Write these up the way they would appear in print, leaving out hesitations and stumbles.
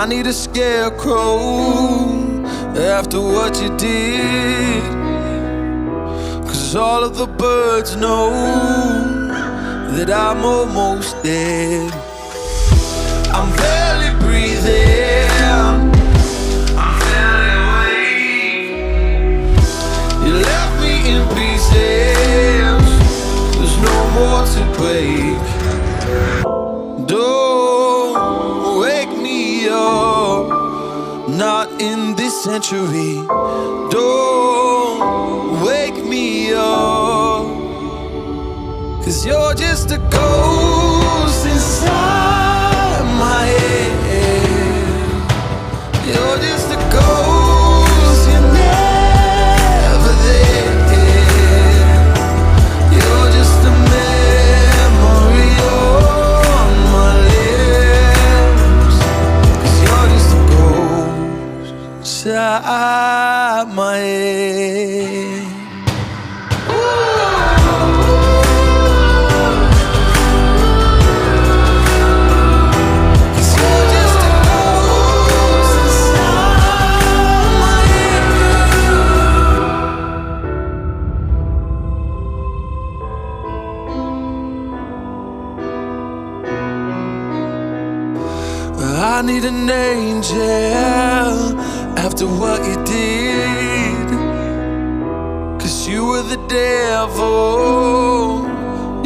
I need a scarecrow after what you did, 'cause all of the birds know that I'm almost dead. I'm barely breathing, I'm barely awake. You left me in pieces, there's no more to break. Don't wake me up, not in this century. Don't wake me up, 'cause you're just a ghost inside my head. You're just a ghost, you're never there. You're just a memory on my lips, 'cause you're just a ghost inside my head. I need an angel after what you did, 'cause you were the devil,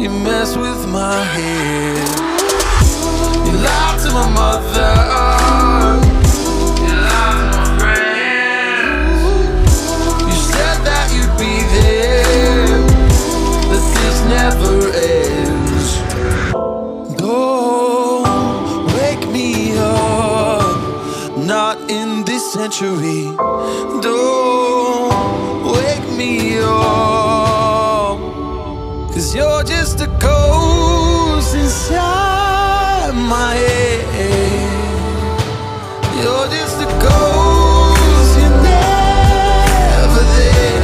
you messed with my head. You lied to my mother, you lied to my friends. You said that you'd be there, but this never ends. Don't wake me up, not in this century. Don't wake me up, 'cause you're just a ghost inside my head. You're just a ghost, you're never there.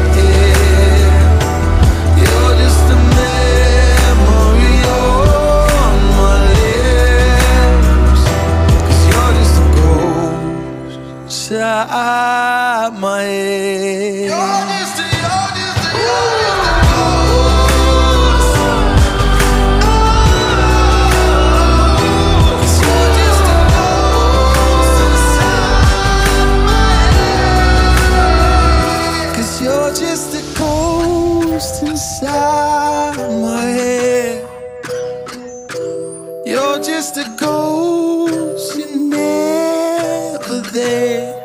You're just a memory on my lips, 'cause you're just a ghost inside my head. You're just a ghost. You're just a ghost inside my head, 'cause you're just a ghost inside my head. You're just a ghost, you're never there.